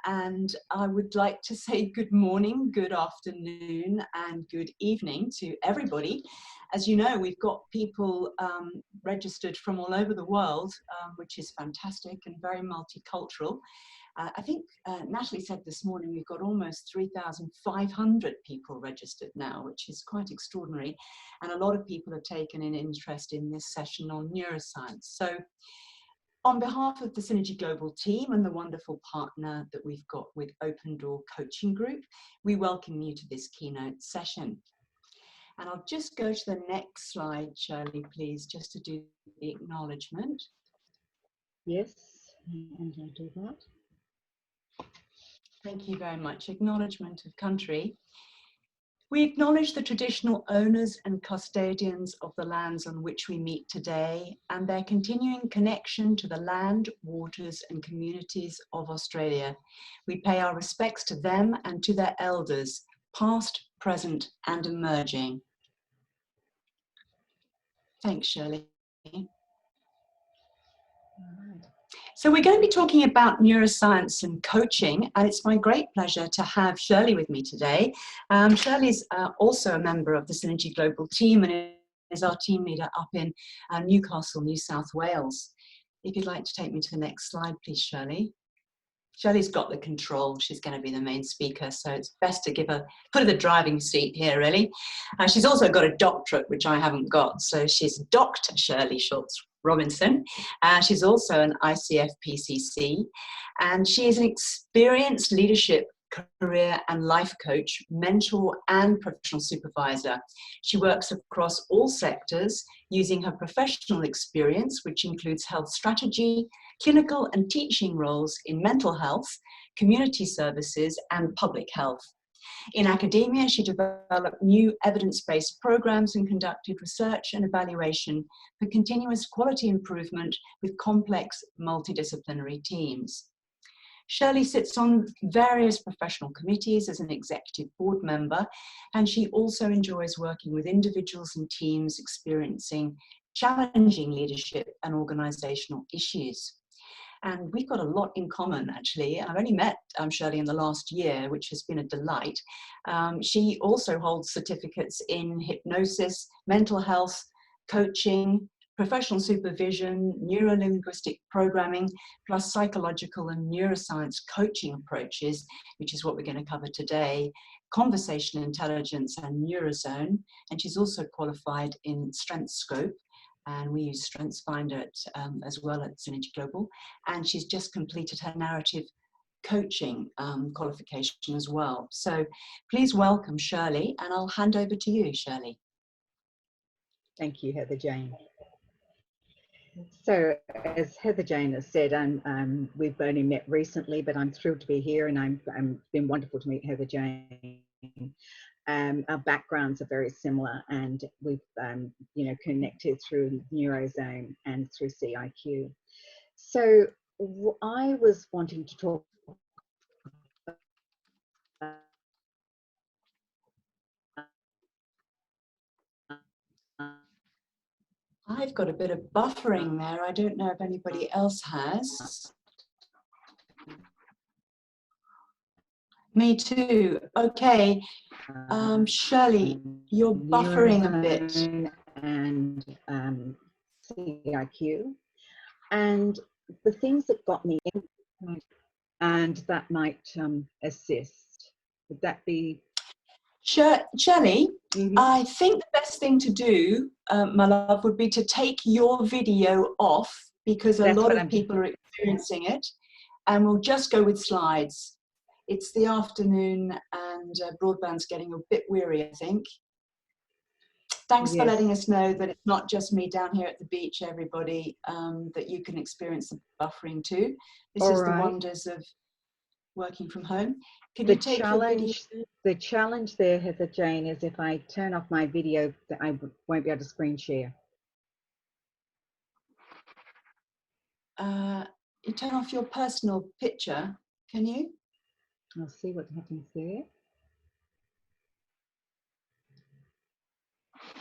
and I would like to say good morning, good afternoon, and good evening to everybody. As you know, we've got people registered from all over the world, which is fantastic and very multicultural. I think Natalie said this morning we've got almost 3,500 people registered now, which is quite extraordinary. And a lot of people have taken an interest in this session on neuroscience. So on behalf of the Synergy Global team and the wonderful partner that we've got with Open Door Coaching Group, we welcome you to this keynote session. And I'll just go to the next slide, Shirley, please, just to do the acknowledgement. Yes, and I'll do that. Thank you very much. Acknowledgement of country. We acknowledge the traditional owners and custodians of the lands on which we meet today and their continuing connection to the land, waters and communities of Australia. We pay our respects to them and to their elders, past, present and emerging. Thanks, Shirley. So we're going to be talking about neuroscience and coaching, and it's my great pleasure to have Shirley with me today. Shirley's also a member of the Synergy Global team and is our team leader up in Newcastle, New South Wales. If you'd like to take me to the next slide, please, Shirley. Shirley's got the control. She's going to be the main speaker, so it's best to give her, put her the driving seat here, really. She's also got a doctorate, which I haven't got, so she's Dr. Shirley Schultz-Robinson. She's also an ICF PCC, and she is an experienced leadership, career and life coach, mentor and professional supervisor. She works across all sectors using her professional experience, which includes health strategy, clinical and teaching roles in mental health, community services and public health. In academia, she developed new evidence-based programs and conducted research and evaluation for continuous quality improvement with complex multidisciplinary teams. Shirley sits on various professional committees as an executive board member, and she also enjoys working with individuals and teams experiencing challenging leadership and organizational issues. And we've got a lot in common, actually. I've only met Shirley in the last year, which has been a delight. She also holds certificates in hypnosis, mental health, coaching, professional supervision, neuro-linguistic programming, plus psychological and neuroscience coaching approaches, which is what we're going to cover today, conversational intelligence and Neurozone. And she's also qualified in Strength Scope, and we use StrengthsFinder as well at Synergy Global. And she's just completed her narrative coaching qualification as well. So please welcome Shirley, and I'll hand over to you, Shirley. Thank you, Heather Jane. So, as Heather Jane has said, we've only met recently, but I'm thrilled to be here, and it's been wonderful to meet Heather Jane. Our backgrounds are very similar, and we've connected through Neurozone and through C-IQ. So, I was wanting to talk I've got a bit of buffering there. I don't know if anybody else has. Me too. Okay. Shirley, you're buffering a bit. And C-IQ. And the things that got me in, and that might assist. Would that be? Shirley, I think the best thing to do, my love, would be to take your video off, because a lot of people are experiencing it, and we'll just go with slides. It's the afternoon and broadband's getting a bit weary, I think. Thanks for letting us know that it's not just me down here at the beach, everybody, that you can experience the buffering too. This is the wonders of working from home. Can you take the challenge there, Heather Jane, is if I turn off my video, I won't be able to screen share. You turn off your personal picture, can you? I'll see what happens there.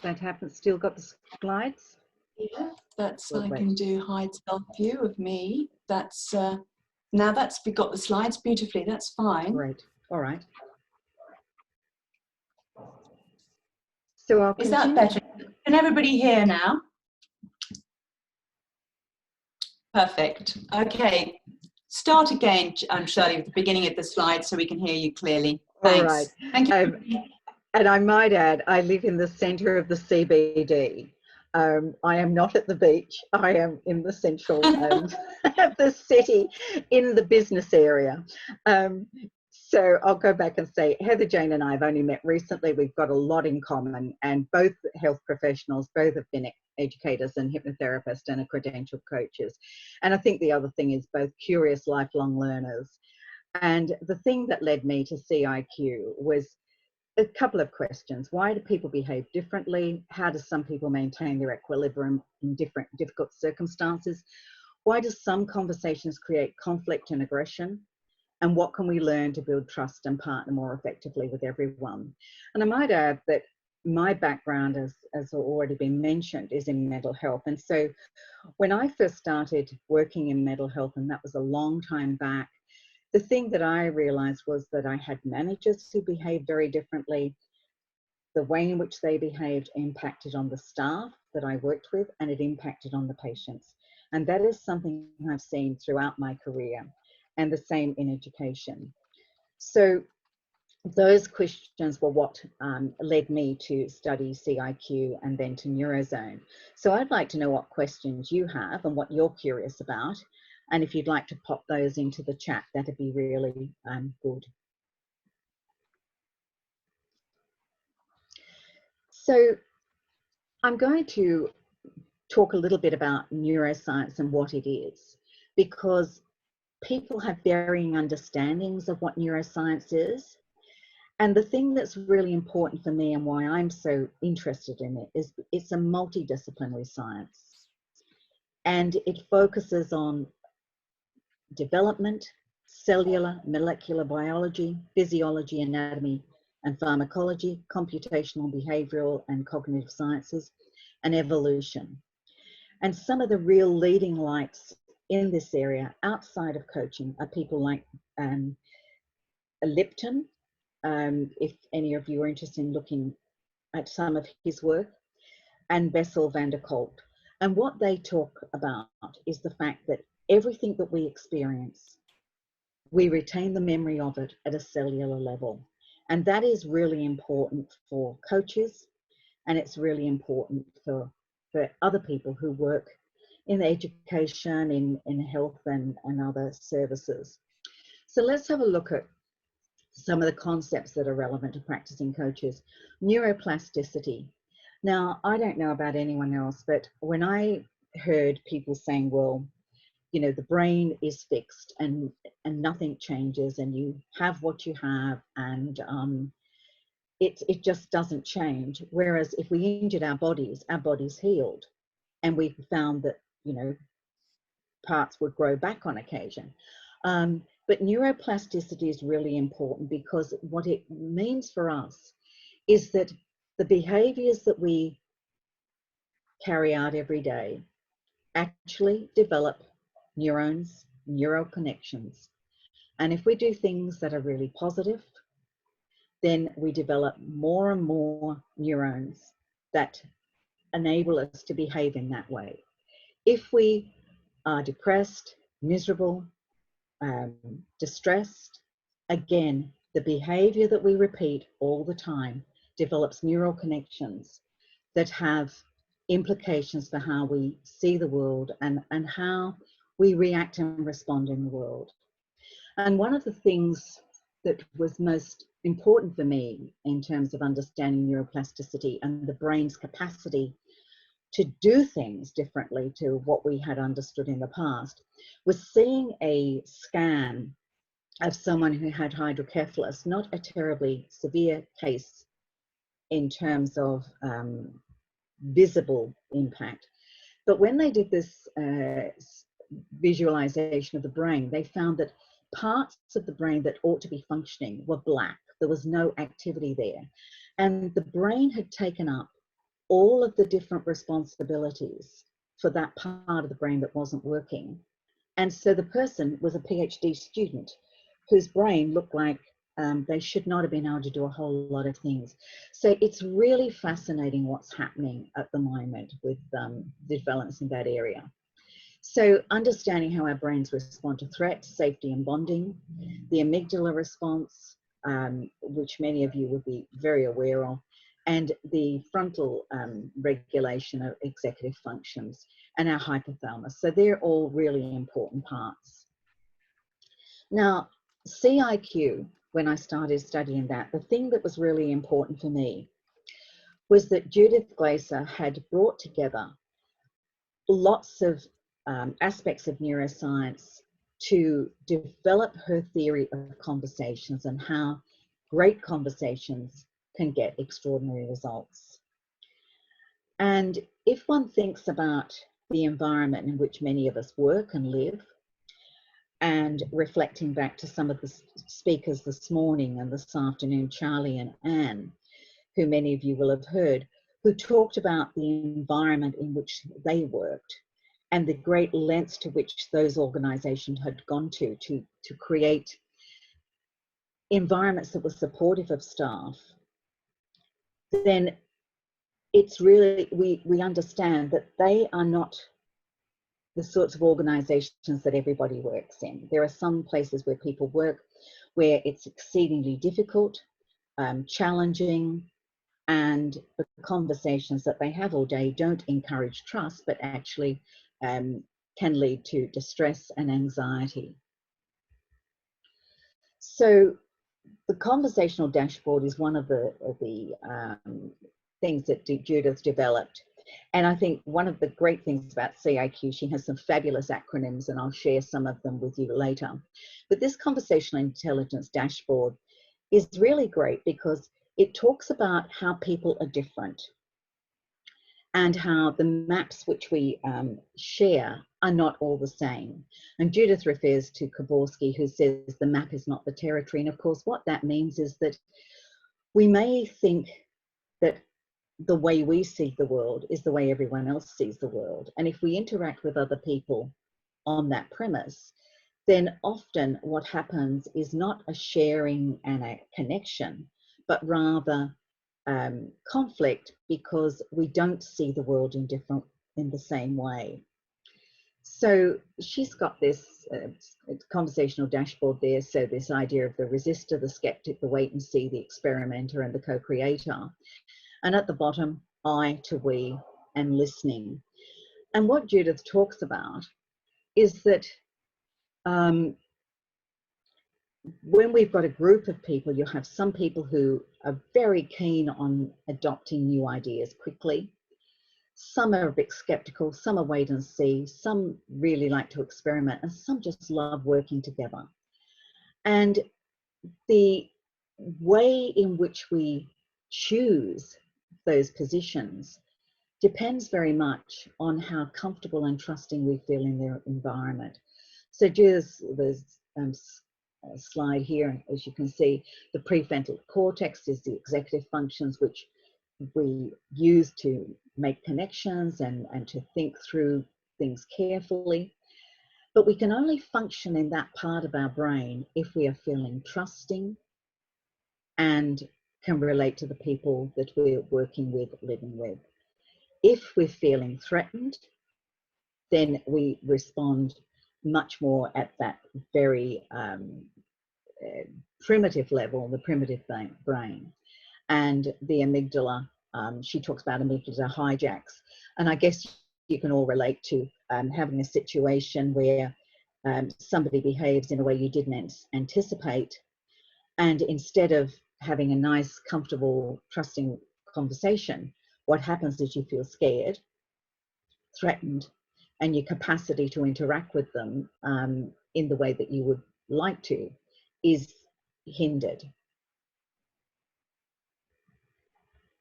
That happens. Still got the slides? Yeah, that's I can do hide self view of me. That's Now we've got the slides beautifully, that's fine. Great. All right. So I'll Is continue. that better? Can everybody hear now? Perfect. Okay. Start again, Shirley, with the beginning of the slide so we can hear you clearly. Thanks. All right. Thank you. And I might add, I live in the centre of the CBD. I am not at the beach. I am in the central of the city, in the business area. So I'll go back and say, Heather Jane and I have only met recently. We've got a lot in common, and both health professionals, both have been educators and hypnotherapists and are credentialed coaches. And I think the other thing is both curious lifelong learners. And the thing that led me to C-IQ was a couple of questions. Why do people behave differently? How do some people maintain their equilibrium in difficult circumstances? Why do some conversations create conflict and aggression? And what can we learn to build trust and partner more effectively with everyone? And I might add that my background, as already been mentioned, is in mental health. And so when I first started working in mental health, and that was a long time back, the thing that I realized was that I had managers who behaved very differently. The way in which they behaved impacted on the staff that I worked with, and it impacted on the patients. And that is something I've seen throughout my career, and the same in education. So those questions were what led me to study C-IQ and then to Neurozone. So I'd like to know what questions you have and what you're curious about. And if you'd like to pop those into the chat, that'd be really good. So I'm going to talk a little bit about neuroscience and what it is, because people have varying understandings of what neuroscience is. And the thing that's really important for me and why I'm so interested in it is it's a multidisciplinary science. And it focuses on development, cellular, molecular biology, physiology, anatomy, and pharmacology, computational, behavioral, and cognitive sciences, and evolution. And some of the real leading lights in this area outside of coaching are people like Lipton, if any of you are interested in looking at some of his work, and Bessel van der Kolk. And what they talk about is the fact that everything that we experience, we retain the memory of it at a cellular level. And that is really important for coaches, and it's really important for other people who work in education, in health and other services. So let's have a look at some of the concepts that are relevant to practicing coaches. Neuroplasticity. Now, I don't know about anyone else, but when I heard people saying, well, you know, the brain is fixed and nothing changes, and you have what you have, and it just doesn't change. Whereas if we injured our bodies healed, and we found that, you know, parts would grow back on occasion. But neuroplasticity is really important, because what it means for us is that the behaviors that we carry out every day actually develop neurons, neural connections. And if we do things that are really positive, then we develop more and more neurons that enable us to behave in that way. If we are depressed, miserable, distressed, again, the behavior that we repeat all the time develops neural connections that have implications for how we see the world and how we react and respond in the world. And one of the things that was most important for me in terms of understanding neuroplasticity and the brain's capacity to do things differently to what we had understood in the past was seeing a scan of someone who had hydrocephalus, not a terribly severe case in terms of visible impact. But when they did this visualization of the brain, they found that parts of the brain that ought to be functioning were black. There was no activity there. And the brain had taken up all of the different responsibilities for that part of the brain that wasn't working, And so the person was a PhD student whose brain looked like they should not have been able to do a whole lot of things. So it's really fascinating what's happening at the moment with the developments in that area. So understanding how our brains respond to threats, safety and bonding, the amygdala response, which many of you would be very aware of, and the frontal regulation of executive functions, and our hypothalamus. So they're all really important parts. Now, C-IQ, when I started studying that, the thing that was really important for me was that Judith Glaser had brought together lots of aspects of neuroscience to develop her theory of conversations and how great conversations can get extraordinary results. And if one thinks about the environment in which many of us work and live, and reflecting back to some of the speakers this morning and this afternoon, Charlie and Anne, who many of you will have heard, who talked about the environment in which they worked and the great lengths to which those organizations had gone to create environments that were supportive of staff, then it's really, we understand that they are not the sorts of organizations that everybody works in. There are some places where people work where it's exceedingly difficult, challenging, and the conversations that they have all day don't encourage trust, but actually can lead to distress and anxiety. So the conversational dashboard is one of the things that Judith developed. And I think one of the great things about C-IQ, she has some fabulous acronyms, and I'll share some of them with you later. But this conversational intelligence dashboard is really great because it talks about how people are different and how the maps which we share are not all the same. And Judith refers to Koborski, who says the map is not the territory. And of course, what that means is that we may think that the way we see the world is the way everyone else sees the world. And if we interact with other people on that premise, then often what happens is not a sharing and a connection, but rather conflict, because we don't see the world in the same way. So she's got this conversational dashboard there. So this idea of the resistor, the skeptic, the wait and see, the experimenter, and the co-creator. And at the bottom, I to we, and listening. And what Judith talks about is that when we've got a group of people, you'll have some people who are very keen on adopting new ideas quickly. Some are a bit skeptical, some are wait and see, some really like to experiment, and some just love working together. And the way in which we choose those positions depends very much on how comfortable and trusting we feel in their environment. So just there's a slide here, as you can see, the prefrontal cortex is the executive functions which we use to make connections and to think through things carefully. But we can only function in that part of our brain if we are feeling trusting and can relate to the people that we're working with, living with. If we're feeling threatened, then we respond much more at that very primitive level, the primitive brain. And the amygdala, she talks about amygdala hijacks. And I guess you can all relate to having a situation where somebody behaves in a way you didn't anticipate. And instead of having a nice, comfortable, trusting conversation, what happens is you feel scared, threatened, and your capacity to interact with them in the way that you would like to is hindered.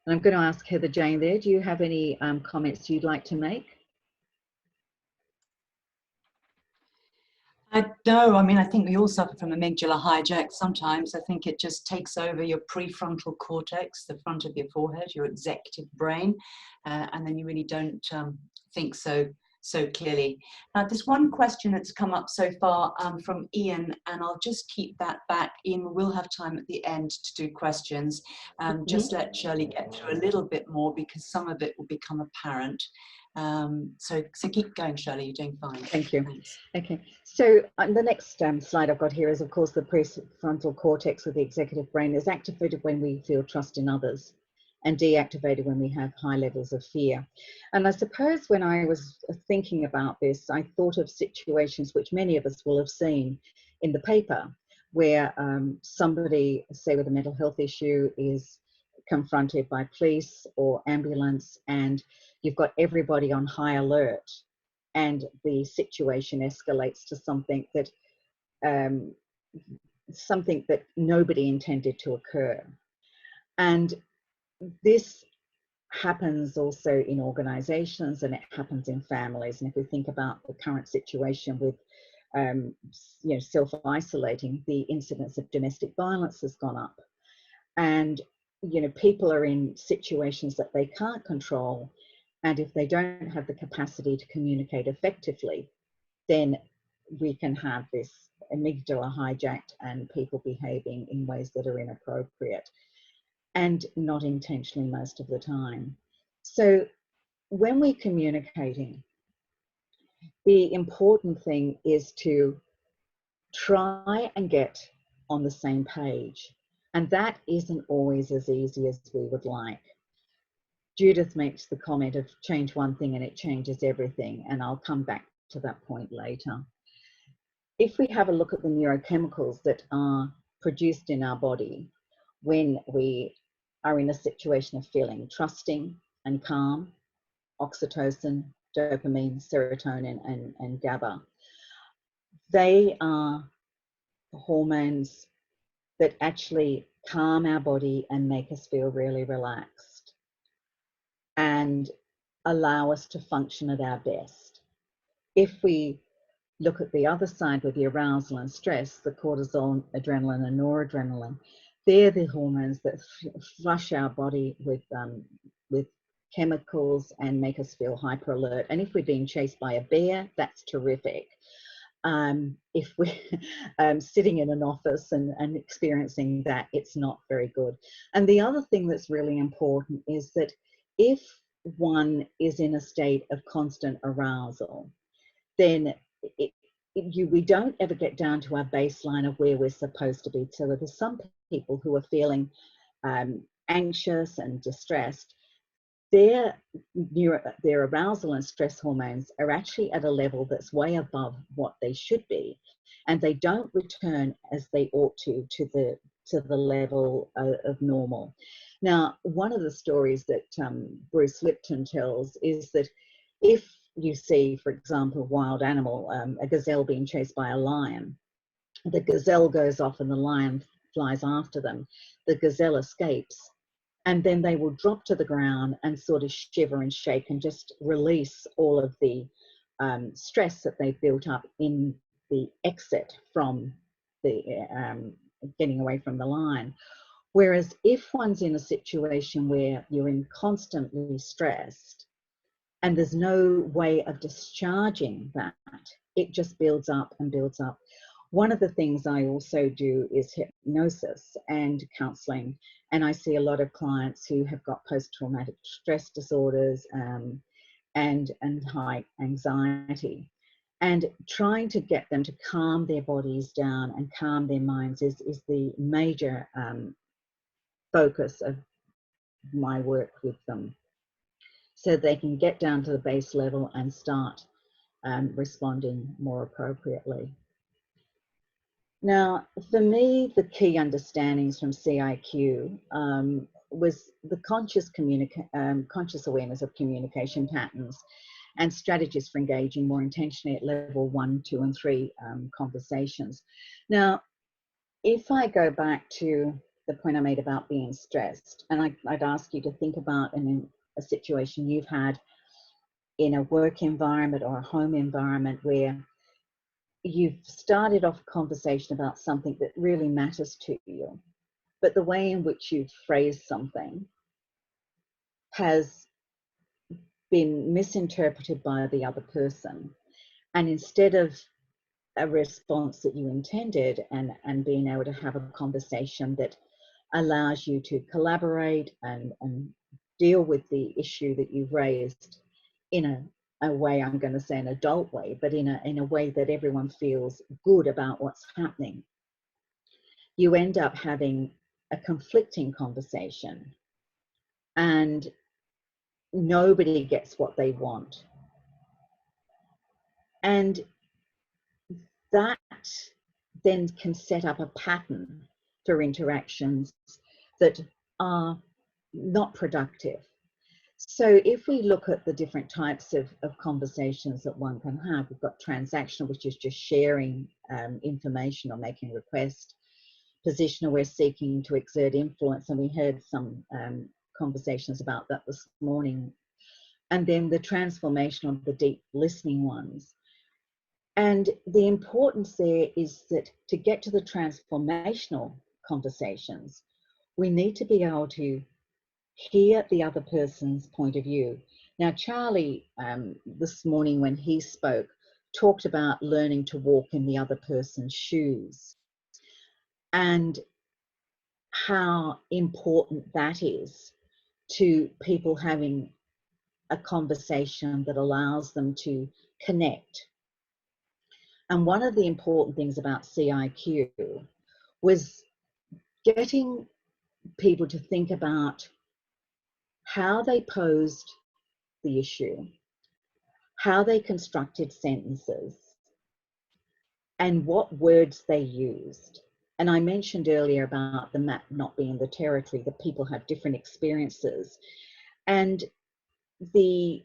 And I'm going to ask Heather Jane there, do you have any comments you'd like to make? No, I mean, I think we all suffer from amygdala hijack sometimes. I think it just takes over your prefrontal cortex, the front of your forehead, your executive brain, and then you really don't think so so clearly. Now, there's one question that's come up so far from Ian, and I'll just keep that back. Ian, we'll have time at the end to do questions. Just let Shirley get through a little bit more because some of it will become apparent. So keep going, Shirley, you're doing fine. Thank you. Thanks. Okay, so the next slide I've got here is, of course, the prefrontal cortex of the executive brain is activated when we feel trust in others and deactivated when we have high levels of fear. And I suppose when I was thinking about this, I thought of situations which many of us will have seen in the paper, where somebody, say with a mental health issue, is confronted by police or ambulance, and you've got everybody on high alert, and the situation escalates to something that nobody intended to occur. And this happens also in organizations, and it happens in families. And if we think about the current situation with self-isolating, the incidence of domestic violence has gone up. And people are in situations that they can't control, and if they don't have the capacity to communicate effectively, then we can have this amygdala hijacked and people behaving in ways that are inappropriate and not intentionally most of the time. So when we're communicating, the important thing is to try and get on the same page. And that isn't always as easy as we would like. Judith makes the comment of change one thing and it changes everything. And I'll come back to that point later. If we have a look at the neurochemicals that are produced in our body when we are in a situation of feeling trusting and calm, oxytocin, dopamine, serotonin, and GABA, they are hormones that actually calm our body and make us feel really relaxed and allow us to function at our best. If we look at the other side with the arousal and stress, the cortisol, adrenaline, and noradrenaline, they're the hormones that flush our body with chemicals and make us feel hyper alert. And if we're being chased by a bear, that's terrific. If we're sitting in an office and experiencing that, it's not very good. And the other thing that's really important is that if one is in a state of constant arousal, then we don't ever get down to our baseline of where we're supposed to be. So there's some people who are feeling anxious and distressed. Their arousal and stress hormones are actually at a level that's way above what they should be, and they don't return as they ought to the level of normal. Now, one of the stories that Bruce Lipton tells is that if you see, for example, a wild animal, a gazelle being chased by a lion, the gazelle goes off and the lion flies after them. The gazelle escapes, and then they will drop to the ground and sort of shiver and shake and just release all of the stress that they've built up in the exit from the getting away from the lion. Whereas if one's in a situation where you're in constantly stressed and there's no way of discharging that, it just builds up and builds up. One of the things I also do is hypnosis and counseling, and I see a lot of clients who have got post-traumatic stress disorders and high anxiety, and trying to get them to calm their bodies down and calm their minds is the major focus of my work with them, so they can get down to the base level and start responding more appropriately. Now, for me, the key understandings from C-IQ was the conscious awareness of communication patterns and strategies for engaging more intentionally at level 1, 2, and 3 conversations. Now, if I go back to the point I made about being stressed, and I'd ask you to think about a situation you've had in a work environment or a home environment where you've started off a conversation about something that really matters to you, but the way in which you've phrased something has been misinterpreted by the other person. And instead of a response that you intended and being able to have a conversation that allows you to collaborate and deal with the issue that you've raised in a way, I'm going to say an adult way, but in a way that everyone feels good about what's happening, you end up having a conflicting conversation and nobody gets what they want. And that then can set up a pattern for interactions that are not productive. So if we look at the different types of conversations that one can have, we've got transactional, which is just sharing information or making requests. Positional, we're seeking to exert influence, and we heard some conversations about that this morning. And then the transformational, the deep listening ones. And the importance there is that to get to the transformational conversations, we need to be able to hear the other person's point of view. Now, Charlie, this morning when he spoke, talked about learning to walk in the other person's shoes and how important that is to people having a conversation that allows them to connect. And one of the important things about C-IQ was getting people to think about how they posed the issue, how they constructed sentences, and what words they used. And I mentioned earlier about the map not being the territory, that people have different experiences. And the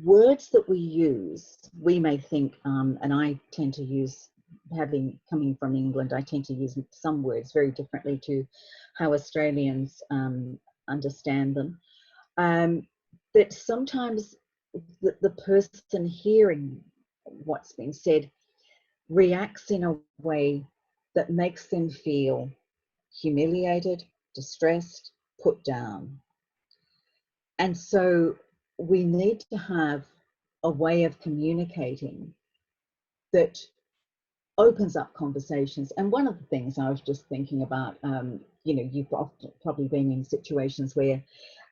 words that we use, we may think, and I tend to use, coming from England, I tend to use some words very differently to how Australians understand them. That sometimes the person hearing what's been said reacts in a way that makes them feel humiliated, distressed, put down. And so we need to have a way of communicating that opens up conversations. And one of the things I was just thinking about, you know, you've probably been in situations where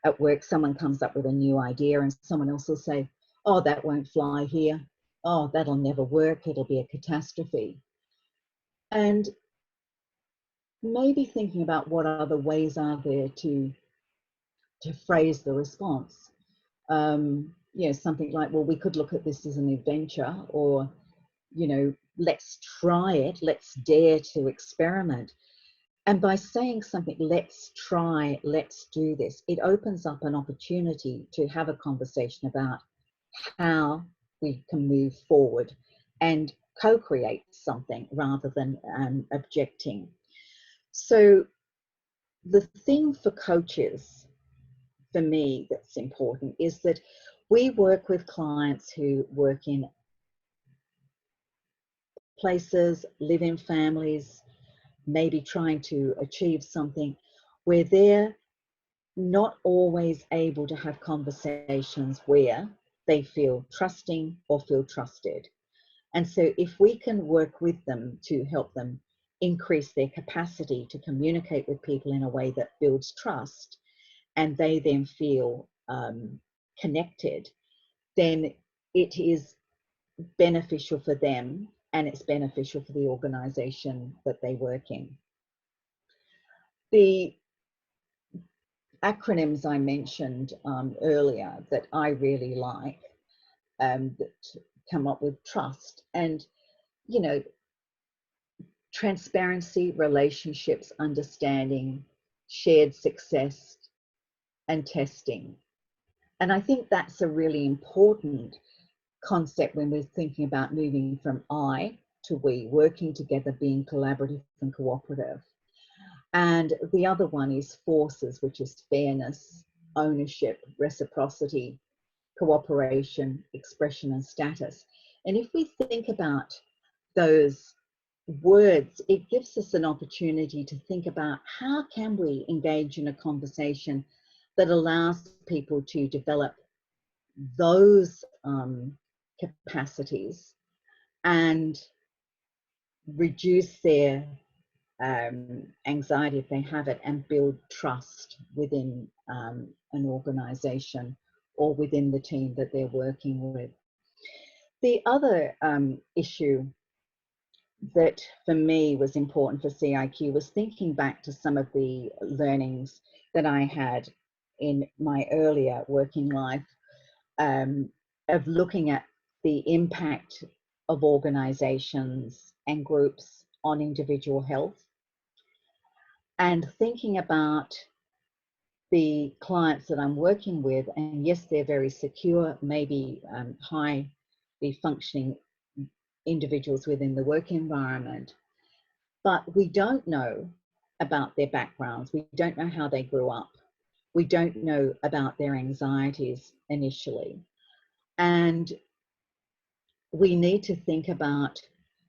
at work someone comes up with a new idea and someone else will say, oh, that won't fly here. Oh, that'll never work. It'll be a catastrophe. And maybe thinking about what other ways are there to phrase the response. You know, something like, well, we could look at this as an adventure, or, you know, let's try it, let's dare to experiment. And by saying something, let's try, let's do this, it opens up an opportunity to have a conversation about how we can move forward and co-create something rather than objecting. So the thing for coaches, for me, that's important is that we work with clients who work in places, live in families, maybe trying to achieve something where they're not always able to have conversations where they feel trusting or feel trusted. And so if we can work with them to help them increase their capacity to communicate with people in a way that builds trust, and they then feel connected, then it is beneficial for them and it's beneficial for the organization that they work in. The acronyms I mentioned earlier that I really like, that come up with trust and, you know, transparency, relationships, understanding, shared success, and testing. And I think that's a really important concept when we're thinking about moving from I to we, working together, being collaborative and cooperative. And the other one is forces, which is fairness, ownership, reciprocity, cooperation, expression, and status. And if we think about those words, it gives us an opportunity to think about how can we engage in a conversation that allows people to develop those capacities and reduce their anxiety if they have it, and build trust within an organization or within the team that they're working with. The other issue that for me was important for C-IQ was thinking back to some of the learnings that I had in my earlier working life, of looking at the impact of organizations and groups on individual health, and thinking about the clients that I'm working with. And yes, they're very secure, maybe highly functioning individuals within the work environment, but we don't know about their backgrounds. We don't know how they grew up. We don't know about their anxieties initially. And we need to think about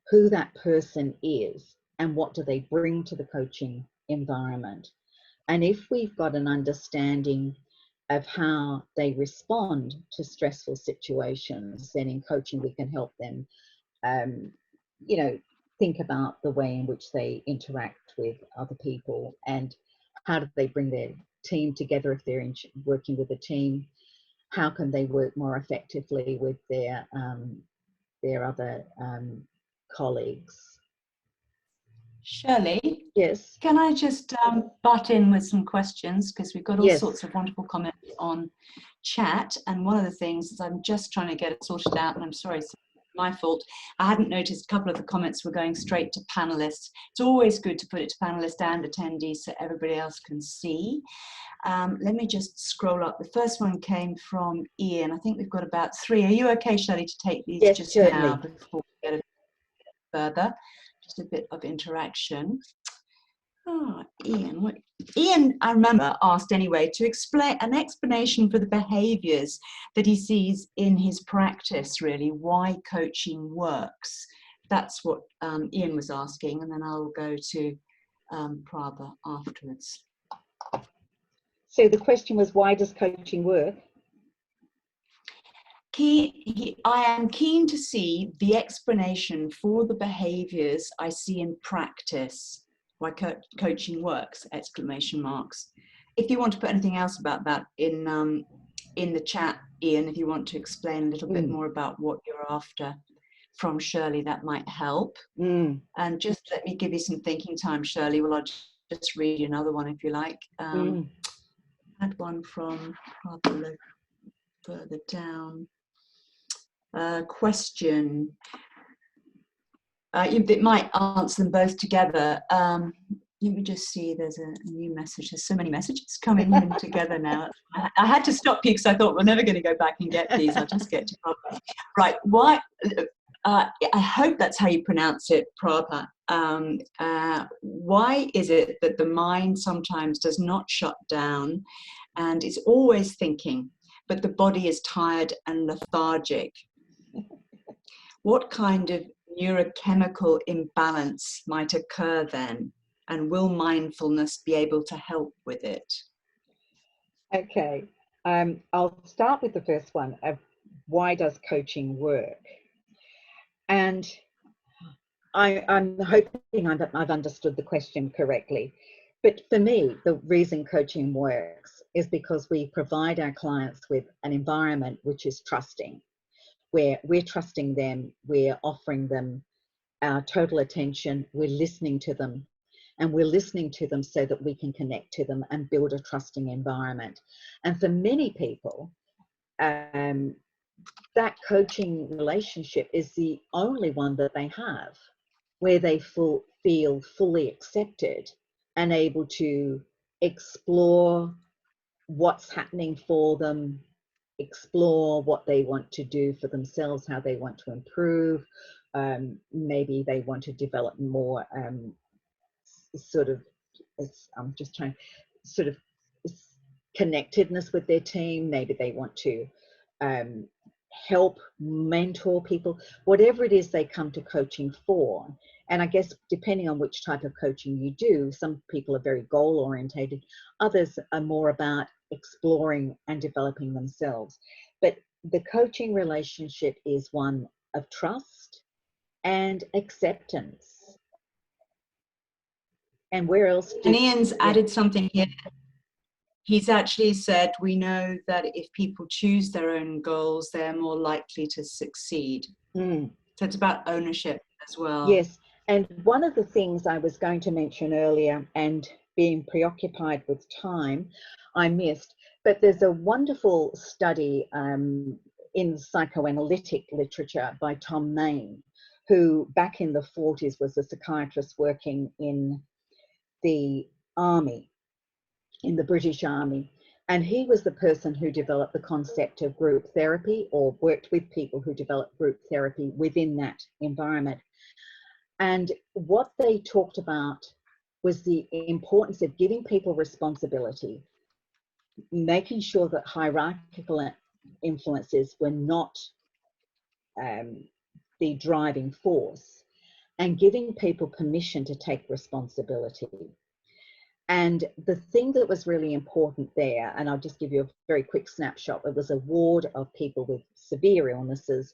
who that person is and what do they bring to the coaching environment. And if we've got an understanding of how they respond to stressful situations, then in coaching we can help them, you know, think about the way in which they interact with other people, and how do they bring their team together if they're working with a team. How can they work more effectively with their other colleagues? Shirley, Yes. can I just butt in with some questions, because we've got all Yes. sorts of wonderful comments on chat, and one of the things is I'm just trying to get it sorted out, and I'm sorry, it's my fault. I hadn't noticed a couple of the comments were going straight to panelists. It's always good to put it to panelists and attendees so everybody else can see. Let me just scroll up. The first one came from Ian. I think we've got about 3. Are you okay, Shirley, to take these Yes, just certainly. now before we get a bit further? Just a bit of interaction. Oh, Ian, Ian, I remember, asked anyway to explain an explanation for the behaviours that he sees in his practice, really, why coaching works. That's what Ian was asking, and then I'll go to Prabha afterwards. So the question was, why does coaching work? I am keen to see the explanation for the behaviours I see in practice, why coaching works, exclamation marks. If you want to put anything else about that in the chat, Ian, if you want to explain a little bit more about what you're after from Shirley, that might help. And just let me give you some thinking time, Shirley. Well, I'll just read you another one if you like. I had one from Prabha further down. Question. It might answer them both together. Let me just see, there's a new message. There's so many messages coming in together now. I had to stop you because I thought we're never going to go back and get these. I'll just get to Prabha. Right, why? I hope that's how you pronounce it, Prabha. Why is it that the mind sometimes does not shut down and is always thinking, but the body is tired and lethargic? What kind of neurochemical imbalance might occur then? And will mindfulness be able to help with it? Okay, I'll start with the first one of why does coaching work? And I'm hoping I've understood the question correctly. But for me, the reason coaching works is because we provide our clients with an environment which is trusting, where we're trusting them, we're offering them our total attention, we're listening to them, and we're listening to them so that we can connect to them and build a trusting environment. And for many people, that coaching relationship is the only one that they have, where they feel fully accepted and able to explore what's happening for them, explore what they want to do for themselves, how they want to improve. Maybe they want to develop more I'm just trying sort of connectedness with their team. Maybe they want to help mentor people, whatever it is they come to coaching for. And I guess depending on which type of coaching you do, some people are very goal orientated, others are more about exploring and developing themselves. But the coaching relationship is one of trust and acceptance. And where else And do, Ian's yeah. added something here. He's actually said, we know that if people choose their own goals, they're more likely to succeed. Mm. So it's about ownership as well. Yes, and one of the things I was going to mention earlier, and being preoccupied with time, I missed, but there's a wonderful study in psychoanalytic literature by Tom Main, who back in the 40s was a psychiatrist working in the army, in the British Army. And he was the person who developed the concept of group therapy, or worked with people who developed group therapy within that environment. And what they talked about was the importance of giving people responsibility, making sure that hierarchical influences were not the driving force, and giving people permission to take responsibility. And the thing that was really important there, and I'll just give you a very quick snapshot, it was a ward of people with severe illnesses,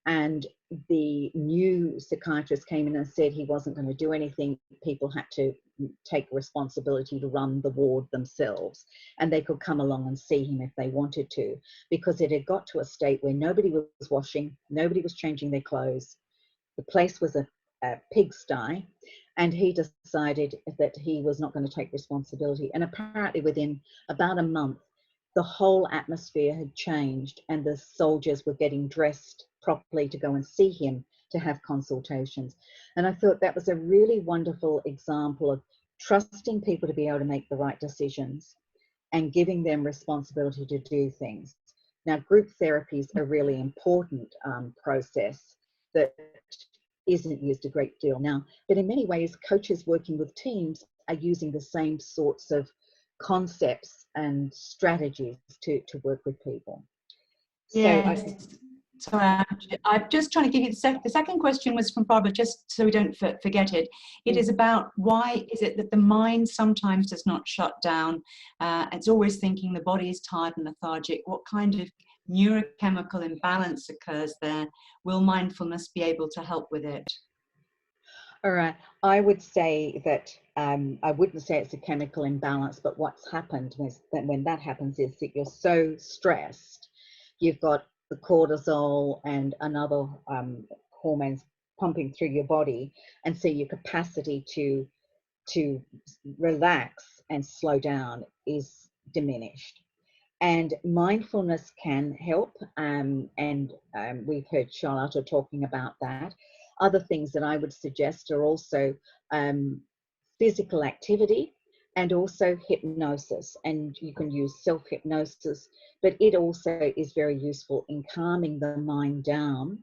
and the new psychiatrist came in and said he wasn't going to do anything. People had to take responsibility to run the ward themselves, and they could come along and see him if they wanted to, because it had got to a state where nobody was washing, nobody was changing their clothes. The place was a pigsty, and he decided that he was not going to take responsibility. And apparently within about a month, the whole atmosphere had changed, and the soldiers were getting dressed properly to go and see him to have consultations. And I thought that was a really wonderful example of trusting people to be able to make the right decisions and giving them responsibility to do things. Now, group therapy is a really important process that isn't used a great deal now, but in many ways, coaches working with teams are using the same sorts of concepts and strategies to work with people. Yes. Sorry, I'm just trying to give you the second question was from Barbara, just so we don't forget it. It is about, why is it that the mind sometimes does not shut down? It's always thinking the body is tired and lethargic. What kind of neurochemical imbalance occurs there? Will mindfulness be able to help with it? All right, I would say that I wouldn't say it's a chemical imbalance, but what's happened is that when that happens is that you're so stressed, you've got the cortisol and another hormones pumping through your body, and so your capacity to relax and slow down is diminished. And mindfulness can help, and we've heard Charlotte talking about that. Other things that I would suggest are also physical activity and also hypnosis. And you can use self-hypnosis, but it also is very useful in calming the mind down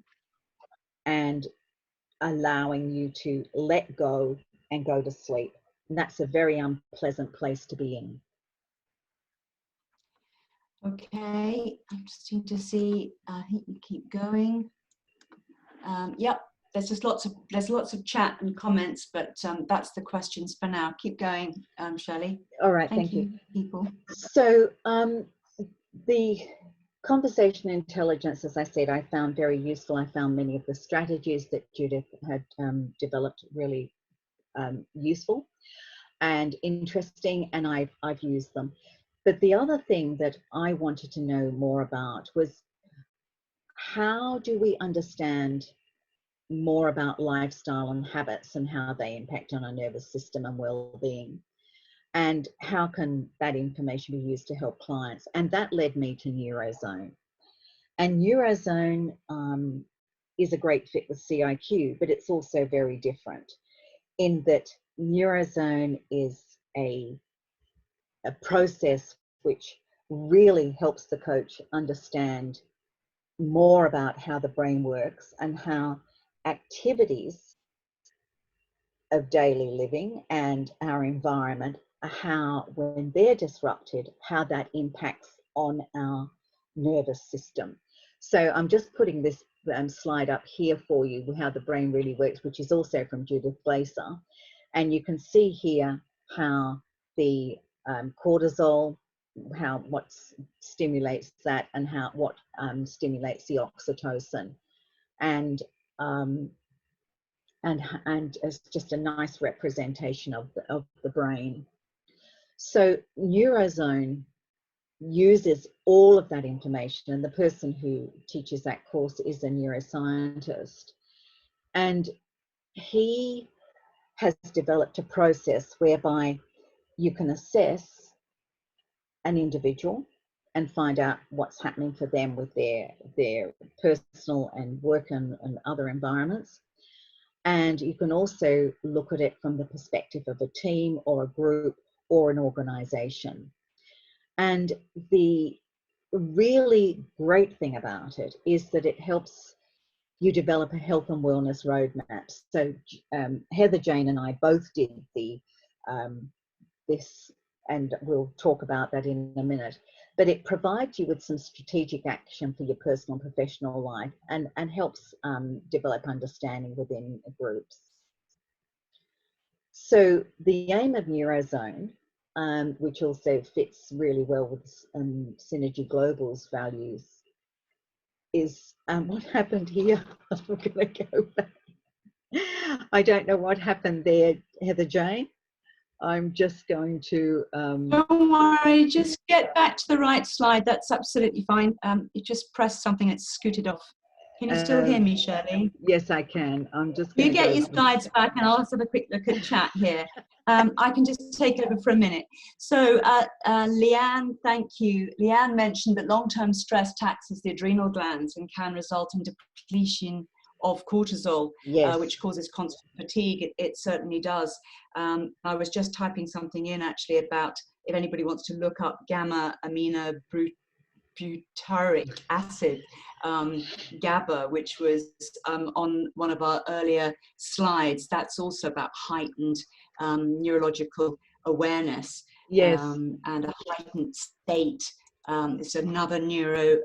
and allowing you to let go and go to sleep. And that's a very unpleasant place to be in. Okay, I'm just need to see. I think you keep going. Yep, there's lots of chat and comments, but that's the questions for now. Keep going, Shirley. All right, thank you, people. So the conversational intelligence, as I said, I found very useful. I found many of the strategies that Judith had developed really useful and interesting, and I've used them. But the other thing that I wanted to know more about was, how do we understand more about lifestyle and habits and how they impact on our nervous system and well-being? And how can that information be used to help clients? And that led me to Neurozone. And Neurozone is a great fit with C-IQ, but it's also very different in that Neurozone is a process which really helps the coach understand more about how the brain works and how activities of daily living and our environment, how when they're disrupted, how that impacts on our nervous system. So I'm just putting this slide up here for you, how the brain really works, which is also from Judith Glaser. And you can see here how the cortisol what stimulates that, and what stimulates the oxytocin, and it's just a nice representation of the brain. So Neurozone uses all of that information, and the person who teaches that course is a neuroscientist, and he has developed a process whereby you can assess an individual and find out what's happening for them with their personal and work and other environments. And you can also look at it from the perspective of a team or a group or an organization. And the really great thing about it is that it helps you develop a health and wellness roadmap. So Heather, Jane and I both did this, and we'll talk about that in a minute. But it provides you with some strategic action for your personal and professional life, and helps develop understanding within groups. So the aim of Neurozone, which also fits really well with Synergy Global's values, is what happened here. I'm going to go back. I don't know what happened there, Heather Jane. I'm just going to... Don't worry, just get back to the right slide. That's absolutely fine. You just press something, it's scooted off. Can you still hear me, Shirley? Yes, I can. I'm just going to get your slides back, and I'll have a quick look at chat here. I can just take over for a minute. So Leanne, thank you. Leanne mentioned that long-term stress taxes the adrenal glands and can result in depletion of cortisol, yes. Which causes constant fatigue. It certainly does. I was just typing something in actually about if anybody wants to look up gamma aminobutyric acid, GABA, which was on one of our earlier slides. That's also about heightened neurological awareness, yes. And a heightened state. It's another neuro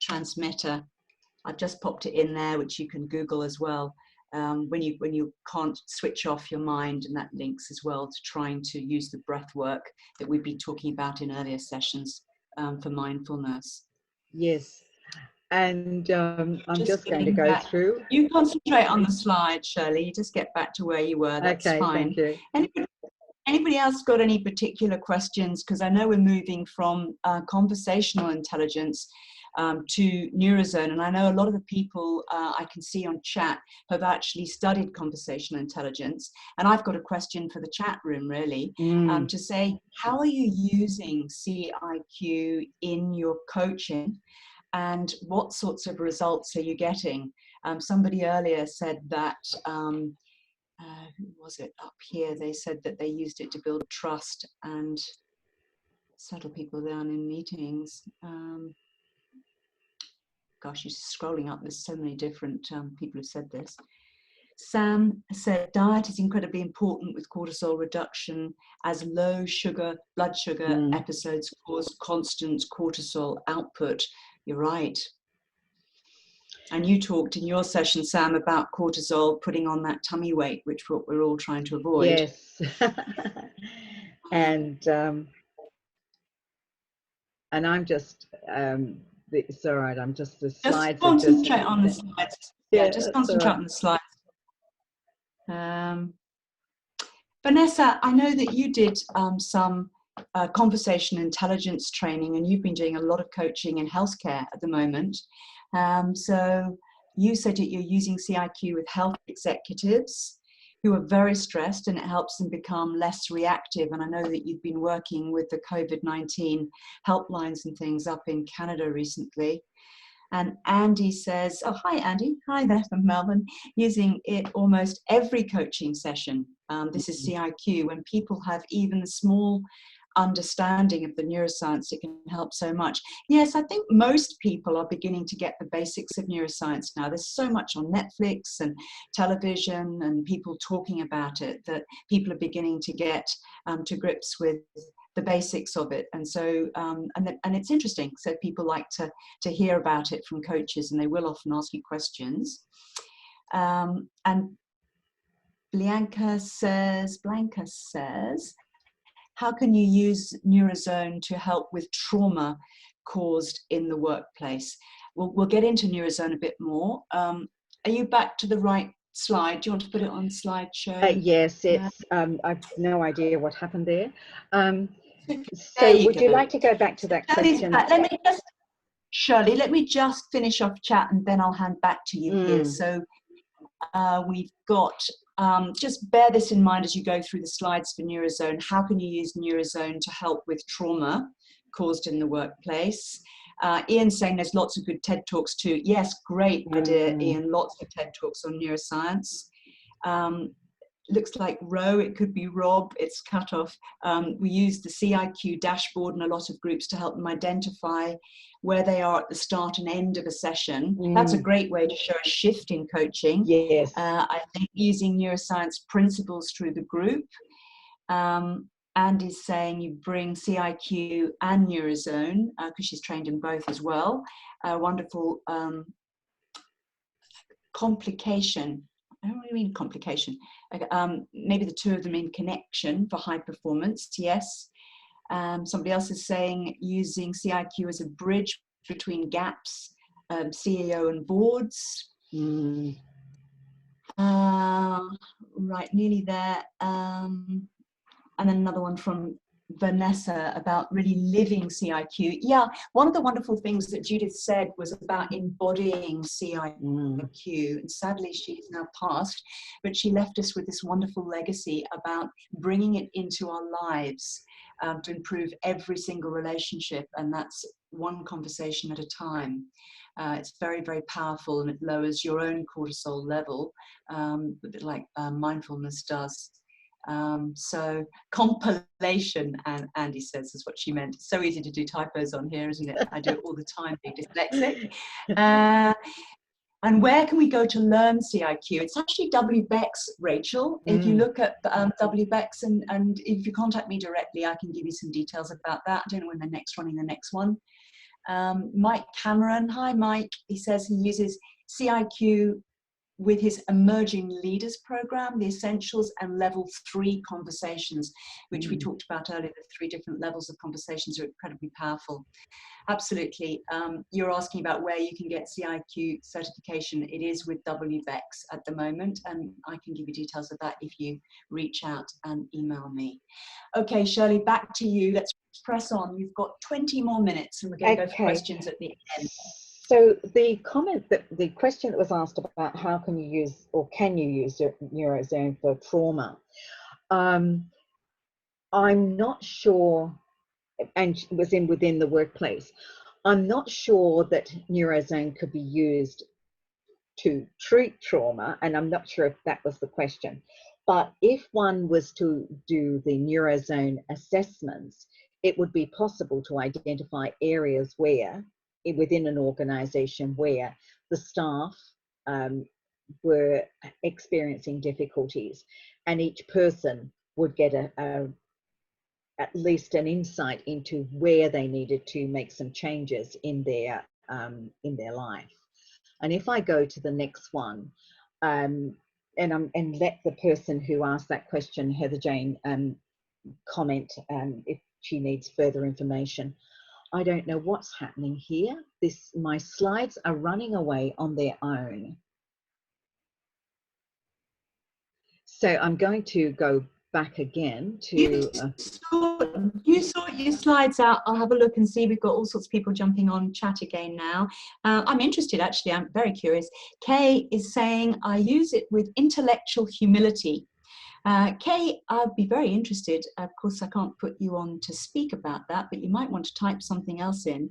transmitter. I've just popped it in there, which you can Google as well. When you can't switch off your mind, and that links as well to trying to use the breath work that we've been talking about in earlier sessions for mindfulness. Yes, and I'm just going to go through. You concentrate on the slide, Shirley. You just get back to where you were. That's okay, fine. Thank you. Anybody else got any particular questions? Because I know we're moving from conversational intelligence to Neurozone, and I know a lot of the people I can see on chat have actually studied conversational intelligence, and I've got a question for the chat room really, to say, how are you using C-IQ in your coaching, and what sorts of results are you getting? Somebody earlier said that who was it up here? They said that they used it to build trust and settle people down in meetings. Gosh, you're scrolling up, there's so many different people who said this. Sam said diet is incredibly important with cortisol reduction, as low blood sugar episodes cause constant cortisol output. You're right. And you talked in your session, Sam, about cortisol putting on that tummy weight, which we're all trying to avoid. Yes. and I'm just, it's all right, I'm just, the slides just concentrate on the slides. Yeah, just concentrate on the slides. Vanessa, I know that you did some conversational intelligence training, and you've been doing a lot of coaching in healthcare at the moment. So you said that you're using C-IQ with health executives who are very stressed, and it helps them become less reactive. And I know that you've been working with the COVID-19 helplines and things up in Canada recently. And Andy says, oh, hi, Andy. Hi there from Melbourne. Using it almost every coaching session. This is C-IQ. When people have even small understanding of the neuroscience, it can help so much. Yes, I think most people are beginning to get the basics of neuroscience now. There's so much on Netflix and television and people talking about it that people are beginning to get to grips with the basics of it. And so and it's interesting, so people like to hear about it from coaches, and they will often ask you questions. And Blanca says, how can you use Neurozone to help with trauma caused in the workplace? We'll get into Neurozone a bit more. Are you back to the right slide? Do you want to put it on slideshow? Yes, it's, I've no idea what happened there. There So you would you go. like to go back to that question? Shirley, let me just finish off chat and then I'll hand back to you here. So we've got, just bear this in mind as you go through the slides for Neurozone. How can you use Neurozone to help with trauma caused in the workplace? Ian's saying there's lots of good TED Talks too. Yes, great idea, Ian. Lots of TED Talks on neuroscience. Looks like Ro, it could be Rob, it's cut off. We use the C-IQ dashboard in a lot of groups to help them identify where they are at the start and end of a session. That's a great way to show a shift in coaching. Yes. I think using neuroscience principles through the group. Andy's saying you bring C-IQ and Neurozone, because she's trained in both as well. Wonderful complication. I don't really mean complication. Maybe the two of them in connection for high performance, yes. Somebody else is saying using C-IQ as a bridge between gaps, CEO and boards. Right, nearly there. And then another one from Vanessa about really living C-IQ. Yeah, one of the wonderful things that Judith said was about embodying C-IQ. And sadly, she's now passed, but she left us with this wonderful legacy about bringing it into our lives to improve every single relationship. And that's one conversation at a time. It's very, very powerful, and it lowers your own cortisol level, a bit like mindfulness does. So compilation, and Andy says, is what she meant. It's so easy to do typos on here, isn't it? I do it all the time, being dyslexic. And where can we go to learn C-IQ? It's actually WBEX, Rachel. If you look at WBEX, and if you contact me directly, I can give you some details about that. I don't know when they're next running the next one. Mike Cameron, hi Mike. He says he uses C-IQ with his Emerging Leaders program, the Essentials and Level 3 conversations, which we talked about earlier. The 3 different levels of conversations are incredibly powerful. Absolutely. You're asking about where you can get C-IQ certification. It is with WBEX at the moment, and I can give you details of that if you reach out and email me. Okay, Shirley, back to you. Let's press on. You've got 20 more minutes, and we're going to go for questions at the end. So the question that was asked about how can you use, or can you use Neurozone for trauma? I'm not sure, and it was within the workplace. I'm not sure that Neurozone could be used to treat trauma, and I'm not sure if that was the question. But if one was to do the Neurozone assessments, it would be possible to identify areas where, within an organization, where the staff were experiencing difficulties, and each person would get at least an insight into where they needed to make some changes in their life. And if I go to the next one, and let the person who asked that question, Heather Jane, comment if she needs further information. I don't know what's happening here. My slides are running away on their own. So I'm going to go back again to... You sort your slides out. I'll have a look and see. We've got all sorts of people jumping on chat again now. I'm interested, actually. I'm very curious. Kay is saying, I use it with intellectual humility. Kay, I'd be very interested. Of course, I can't put you on to speak about that, but you might want to type something else in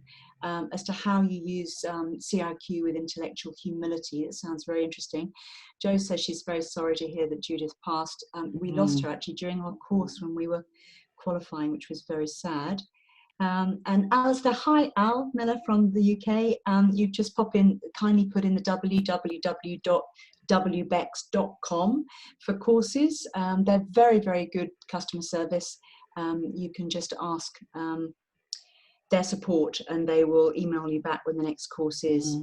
as to how you use C-IQ with intellectual humility. It sounds very interesting. Jo says she's very sorry to hear that Judith passed. We lost her actually during our course when we were qualifying, which was very sad. And Alistair, hi Al Miller from the UK. You just kindly put in the www.wbex.com for courses. They're very, very good customer service. You can just ask their support and they will email you back when the next course is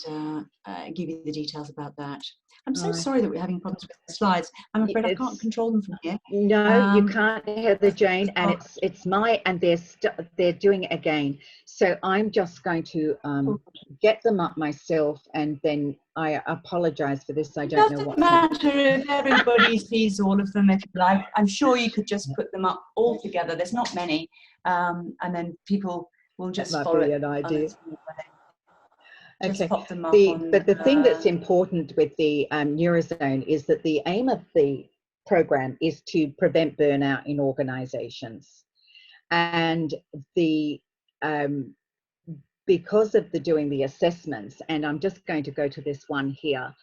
and give you the details about that. I'm so Right. sorry that we're having problems with the slides. I'm afraid I can't It's control them from here. no, you can't, Heather Jane, and it's my, and they're doing it again. So I'm just going to get them up myself, and then I apologize for this. I It don't know doesn't what's happening. matter if everybody sees all of them if you like. I'm sure you could just put them up all together. There's not many. And then people will That just might follow be it an on idea. its own way. Just Okay. pop them up on. But the thing that's important with the Neurozone is that the aim of the program is to prevent burnout in organizations. And the because of the doing the assessments, and I'm just going to go to this one here,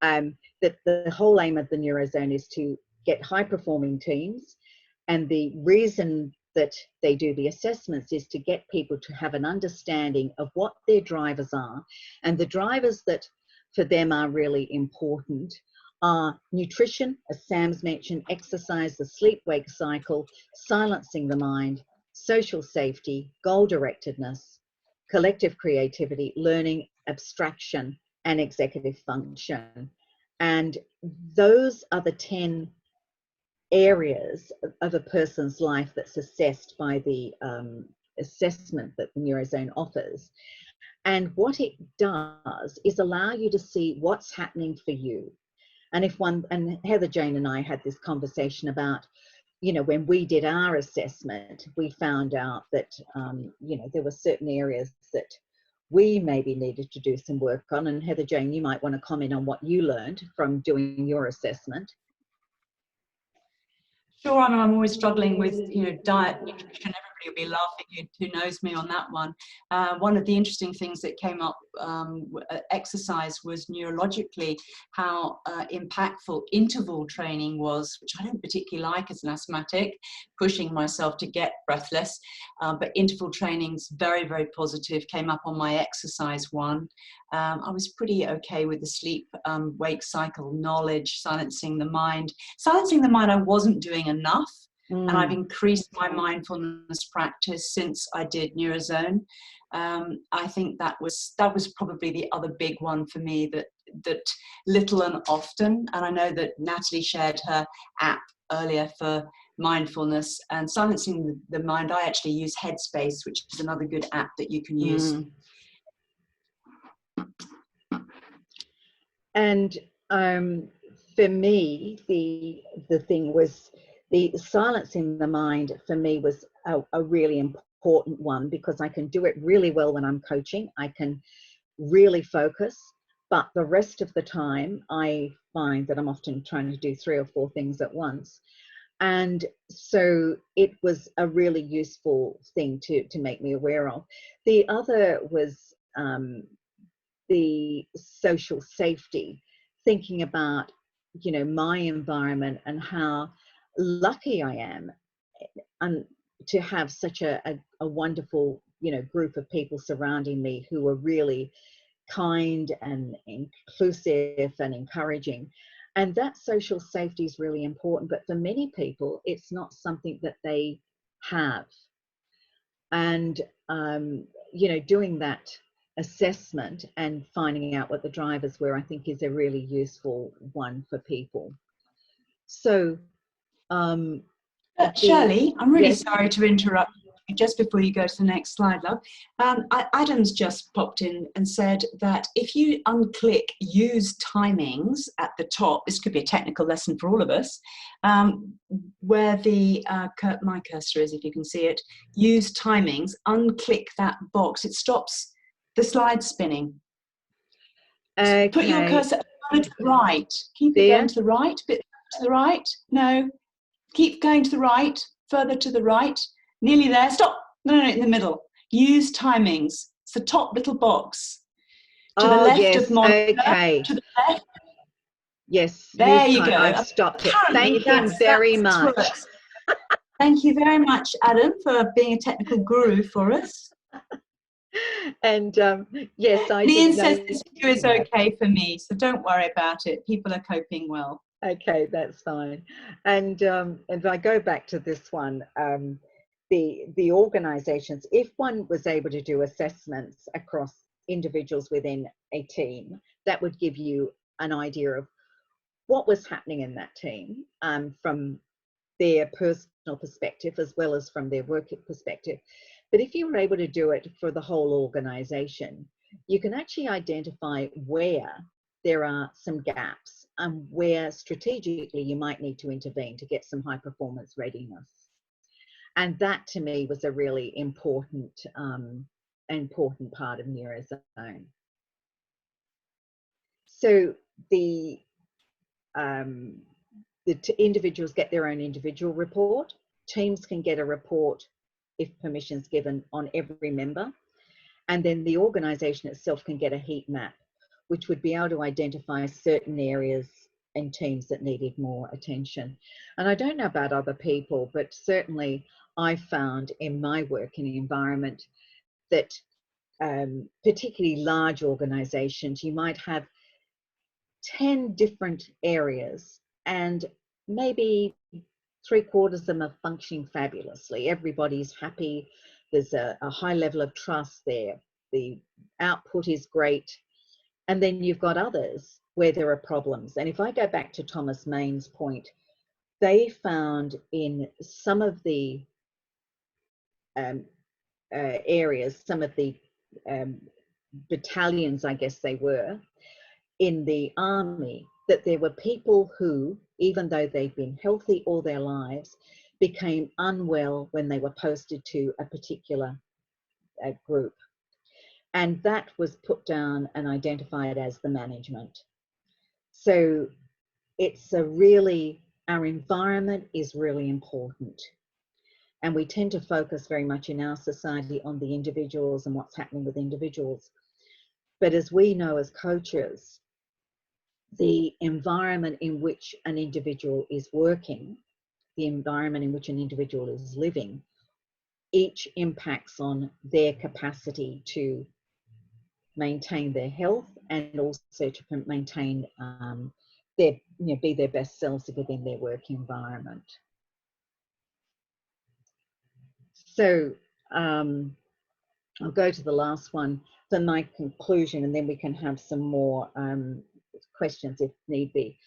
that the whole aim of the Neurozone is to get high performing teams. And the reason that they do the assessments is to get people to have an understanding of what their drivers are. And the drivers that for them are really important are nutrition, as Sam's mentioned, exercise, the sleep-wake cycle, silencing the mind, social safety, goal-directedness, collective creativity, learning, abstraction, and executive function. And those are the 10 areas of a person's life that's assessed by the assessment that the Neurozone offers. And what it does is allow you to see what's happening for you. And and Heather Jane and I had this conversation about, you know, when we did our assessment, we found out that, you know, there were certain areas that we maybe needed to do some work on. And Heather Jane, you might want to comment on what you learned from doing your assessment. Sure, I'm always struggling with, you know, diet, nutrition. Everybody will be laughing who knows me on that one. One of the interesting things that came up, exercise, was neurologically how impactful interval training was, which I don't particularly like as an asthmatic, pushing myself to get breathless. But interval training's very, very positive, came up on my exercise one. I was pretty okay with the sleep wake cycle, knowledge, silencing the mind. Silencing the mind I wasn't doing enough, and I've increased my mindfulness practice since I did Neurozone. I think that was probably the other big one for me, that little and often. And I know that Natalie shared her app earlier for mindfulness and silencing the mind. I actually use Headspace, which is another good app that you can use. And for me, the thing was, the silencing the mind for me was a really important one, because I can do it really well when I'm coaching. I can really focus, but the rest of the time I find that I'm often trying to do 3 or 4 things at once. And so it was a really useful thing to make me aware of. The other was the social safety, thinking about, you know, my environment and how lucky I am and to have such a wonderful, you know, group of people surrounding me who are really kind and inclusive and encouraging. And that social safety is really important, but for many people it's not something that they have. And you know, doing that assessment and finding out what the drivers were, I think, is a really useful one for people. So Shirley, I'm really yes. sorry to interrupt you just before you go to the next slide, love. Adam's just popped in and said that if you unclick use timings at the top, this could be a technical lesson for all of us, where the my cursor is, if you can see it, use timings, unclick that box, it stops the slide spinning. Okay. Put your cursor to the right. Keep it going to the right, bit to the right. No. Keep going to the right, further to the right, nearly there. Stop. No, in the middle. Use timings. It's the top little box. To the left of monitor. Okay. To the left. Yes. There you go. I've stopped it. Apparently Thank you very much. Works. Thank you very much, Adam, for being a technical guru for us. And yes, Ian says this view is okay for me, so don't worry about it. People are coping well. Okay, that's fine. And if I go back to this one, the organisations, if one was able to do assessments across individuals within a team, that would give you an idea of what was happening in that team from their personal perspective as well as from their work perspective. But if you were able to do it for the whole organization, you can actually identify where there are some gaps and where strategically you might need to intervene to get some high performance readiness. And that to me was a really important part of Neurozone. So the individuals get their own individual report. Teams can get a report if permission's given on every member. And then the organization itself can get a heat map, which would be able to identify certain areas and teams that needed more attention. And I don't know about other people, but certainly I found in my work in the environment that particularly large organizations, you might have 10 different areas and maybe 3/4 of them are functioning fabulously. Everybody's happy. There's a high level of trust there. The output is great. And then you've got others where there are problems. And if I go back to Thomas Main's point, they found in some of the areas, some of the battalions, I guess they were, in the army, that there were people who, even though they'd been healthy all their lives, became unwell when they were posted to a particular group. And that was put down and identified as the management. So it's our environment is really important. And we tend to focus very much in our society on the individuals and what's happening with individuals. But as we know as coaches, the environment in which an individual is working, the environment in which an individual is living, each impacts on their capacity to maintain their health and also to maintain be their best selves within their work environment. So I'll go to the last one for my conclusion, and then we can have some more questions if need be.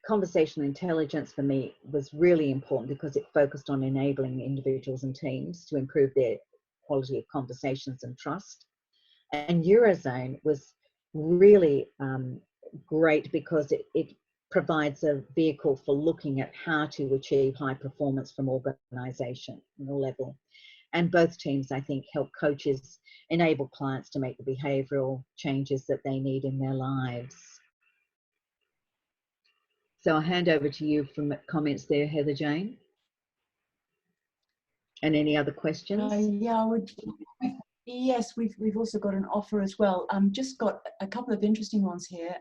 Conversational intelligence for me was really important because it focused on enabling individuals and teams to improve their quality of conversations and trust. And Neurozone was really great because it provides a vehicle for looking at how to achieve high performance from organizational level. And both teams, I think, help coaches enable clients to make the behavioral changes that they need in their lives. So I'll hand over to you for comments there, Heather Jane. And any other questions? Yeah, yes, we've also got an offer as well. Just got a couple of interesting ones here.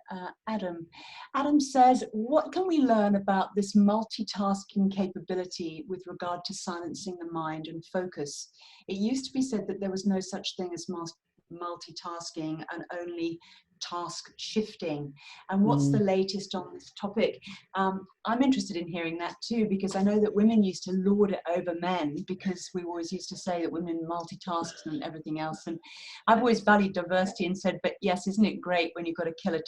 Adam says, what can we learn about this multitasking capability with regard to silencing the mind and focus? It used to be said that there was no such thing as multitasking and only task shifting. And what's the latest on this topic? I'm interested in hearing that too, because I know that women used to lord it over men because we always used to say that women multitask and everything else. And I've always valued diversity and said, but yes, isn't it great when you've got a killer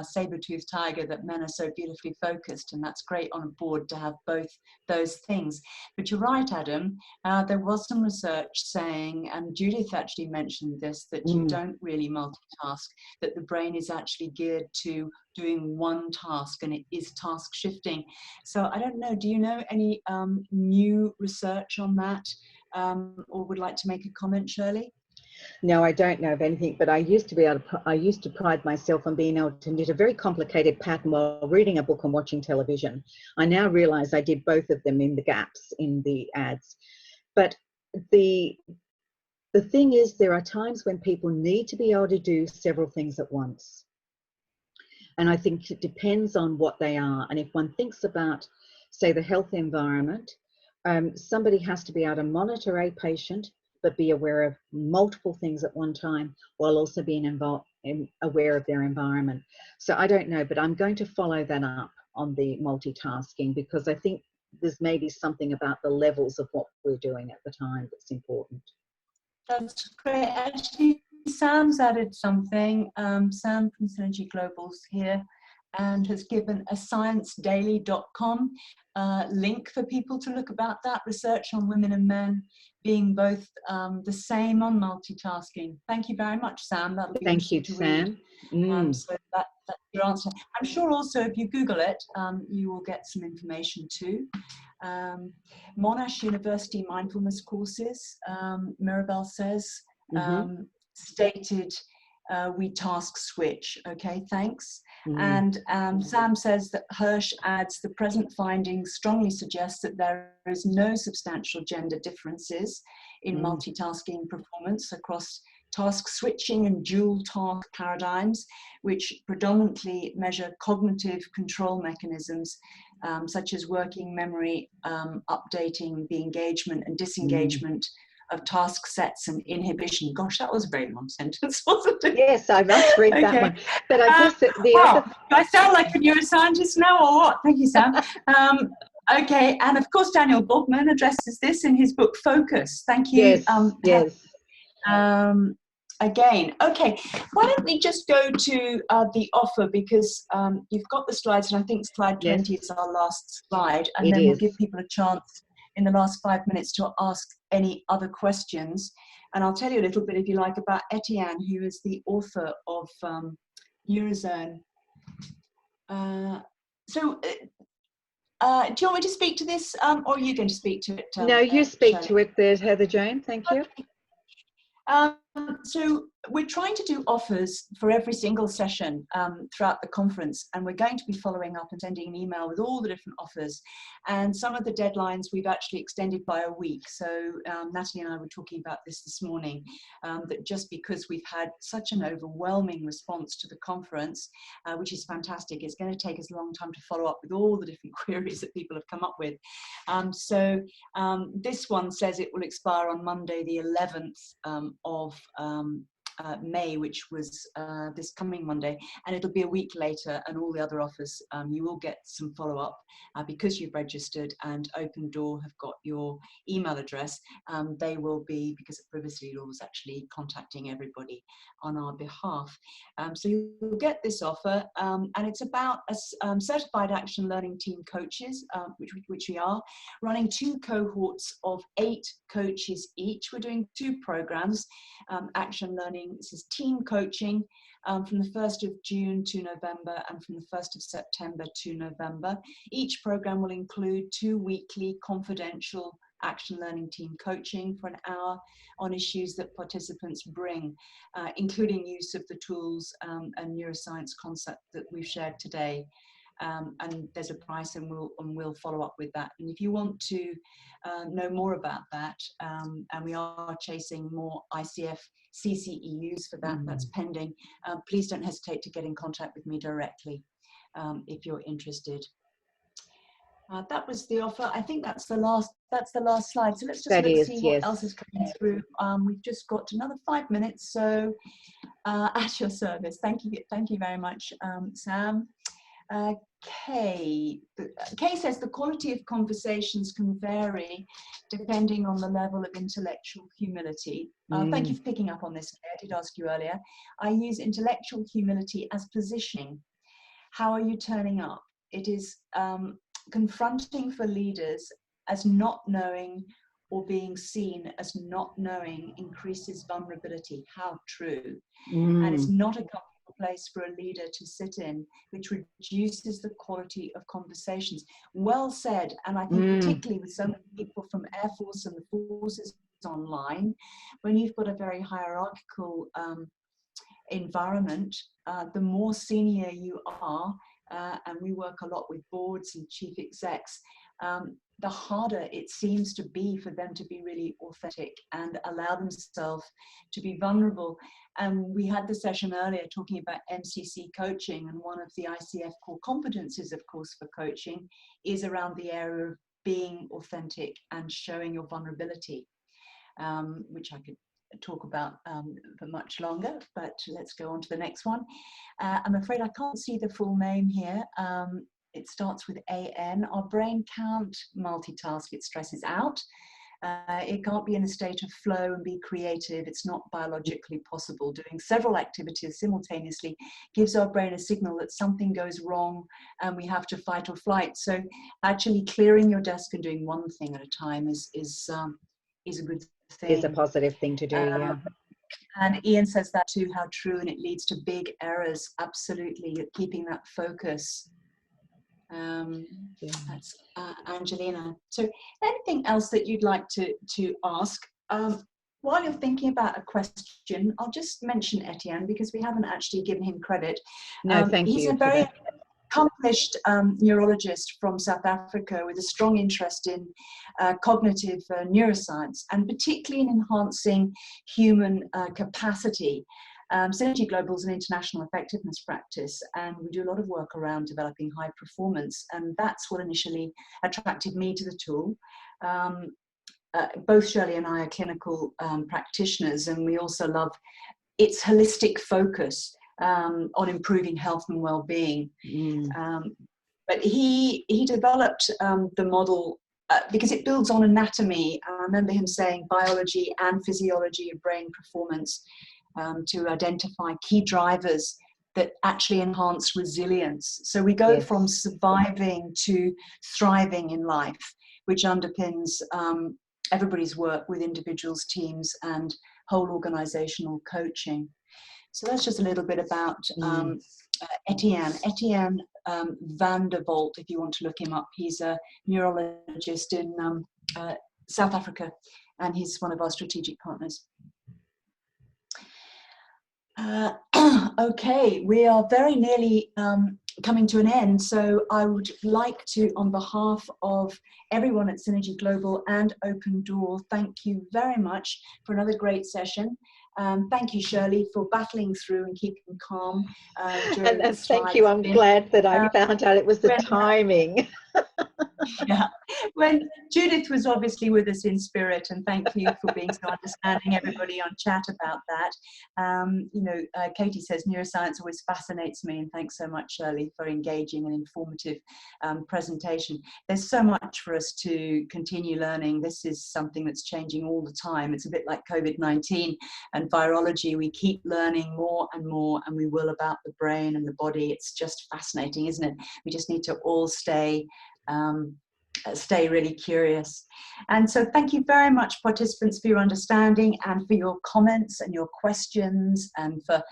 saber-toothed tiger that men are so beautifully focused, and that's great on a board to have both those things. But you're right, Adam, there was some research saying, and Judith actually mentioned this, that you don't really multitask, that the brain is actually geared to doing one task and it is task shifting. So I don't know, do you know any new research on that or would like to make a comment, Shirley? No, I don't know of anything, but I used to pride myself on being able to knit a very complicated pattern while reading a book and watching television. I now realize I did both of them in the gaps in the ads. But the thing is, there are times when people need to be able to do several things at once. And I think it depends on what they are. And if one thinks about, say, the health environment, somebody has to be able to monitor a patient, but be aware of multiple things at one time, while also being aware of their environment. So I don't know, but I'm going to follow that up on the multitasking, because I think there's maybe something about the levels of what we're doing at the time that's important. That's great. Actually, Sam's added something. Sam from Synergy Global's here and has given a sciencedaily.com link for people to look about that research on women and men being both the same on multitasking. Thank you very much, Sam. That'll be Thank you, interesting to read. Sam. So that's your answer. I'm sure also if you Google it, you will get some information too. Monash University mindfulness courses, Mirabelle says, stated we task switch. Okay, thanks. And Sam says that Hirsch adds the present findings strongly suggest that there is no substantial gender differences in multitasking performance across task switching and dual task paradigms, which predominantly measure cognitive control mechanisms such as working memory, updating the engagement and disengagement of task sets and inhibition. Gosh, that was a very long sentence, wasn't it? Yes, I must read that one. But I guess the wow, other... do I sound like a neuroscientist now or what? Thank you, Sam. Okay, and of course, Daniel Borgman addresses this in his book, Focus. Thank you. Yes, Again, okay, why don't we just go to the offer, because you've got the slides, and I think slide 20 is our last slide, and then we'll give people a chance in the last 5 minutes to ask any other questions. And I'll tell you a little bit, if you like, about Etienne, who is the author of Neurozone. Do you want me to speak to this, or are you going to speak to it? No, you speak Shirley? to it there, Heather Jane. Thank you. So we're trying to do offers for every single session throughout the conference, and we're going to be following up and sending an email with all the different offers. And some of the deadlines we've actually extended by a week. So Natalie and I were talking about this morning, that just because we've had such an overwhelming response to the conference, which is fantastic, it's going to take us a long time to follow up with all the different queries that people have come up with. This one says it will expire on Monday the 11th of May, which was this coming Monday, and it'll be a week later, and all the other offers you will get some follow-up because you've registered and Open Door have got your email address. They will be, because of privacy laws, actually contacting everybody on our behalf. So you'll get this offer, and it's about certified action learning team coaches, which we are, running 2 cohorts of 8 coaches each. We're doing 2 programs, action learning. This is team coaching from the 1st of June to November and from the 1st of September to November. Each program will include 2 weekly confidential action learning team coaching for an hour on issues that participants bring, including use of the tools and neuroscience concept that we've shared today. And there's a price, and we'll follow up with that. And if you want to know more about that, and we are chasing more ICF CCEUs for that, that's pending, please don't hesitate to get in contact with me directly if you're interested. That was the offer. I think that's the last slide. So let's just see what else is coming through. We've just got another 5 minutes, so at your service. Thank you very much, Sam. Kay says the quality of conversations can vary depending on the level of intellectual humility. Thank you for picking up on this. I did ask you earlier. I use intellectual humility as positioning. How are you turning up? It is confronting for leaders as not knowing, or being seen as not knowing, increases vulnerability. How true. And it's not a place for a leader to sit in, which reduces the quality of conversations. Well said. And I think particularly with so many people from Air Force and the forces online, when you've got a very hierarchical environment, the more senior you are, and we work a lot with boards and chief execs, the harder it seems to be for them to be really authentic and allow themselves to be vulnerable. And we had the session earlier talking about MCC coaching, and one of the ICF core competencies, of course, for coaching is around the area of being authentic and showing your vulnerability, which I could talk about for much longer, but let's go on to the next one. I'm afraid I can't see the full name here. It starts with AN. Our brain can't multitask, it stresses out. It can't be in a state of flow and be creative. It's not biologically possible. Doing several activities simultaneously gives our brain a signal that something goes wrong and we have to fight or flight. So actually clearing your desk and doing one thing at a time is a good thing. Is a positive thing to do, yeah. And Ian says that too, how true, and it leads to big errors. Absolutely, keeping that focus. That's Angelina. So anything else that you'd like to ask? While you're thinking about a question, I'll just mention Etienne because we haven't actually given him credit. No, thank you. He's a very accomplished neurologist from South Africa with a strong interest in cognitive neuroscience, and particularly in enhancing human capacity. Synergy Global is an international effectiveness practice, and we do a lot of work around developing high performance, and that's what initially attracted me to the tool. Both Shirley and I are clinical practitioners, and we also love its holistic focus on improving health and well-being. But he developed the model because it builds on anatomy. I remember him saying biology and physiology of brain performance to identify key drivers that actually enhance resilience. So we go from surviving to thriving in life, which underpins everybody's work with individuals, teams, and whole organizational coaching. So that's just a little bit about Etienne van der Walt, if you want to look him up. He's a neurologist in South Africa, and he's one of our strategic partners. Okay, we are very nearly coming to an end, so I would like to, on behalf of everyone at Synergy Global and Open Door, thank you very much for another great session. Thank you, Shirley, for battling through and keeping calm. And thank you. I'm glad that I found out it was the timing. Yeah, when Judith was obviously with us in spirit, and thank you for being so understanding, everybody on chat about that. Katie says neuroscience always fascinates me, and thanks so much, Shirley, for engaging and informative presentation. There's so much for us to continue learning. This is something that's changing all the time. It's a bit like COVID-19 and virology. We keep learning more and more, and we will, about the brain and the body. It's just fascinating, isn't it? We just need to all stay really curious. And so thank you very much, participants, for your understanding and for your comments and your questions, and for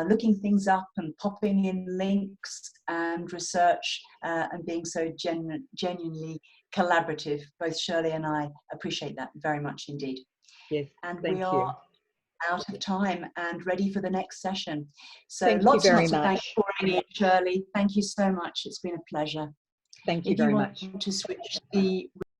looking things up and popping in links and research and being so genuinely collaborative. Both Shirley and I appreciate that very much indeed. Yes, and thank we you. are out of time and ready for the next session. So thank lots you and very lots of much. thanks for pouring in, Shirley. Thank you so much. It's been a pleasure. Thank you very much. If you want to switch the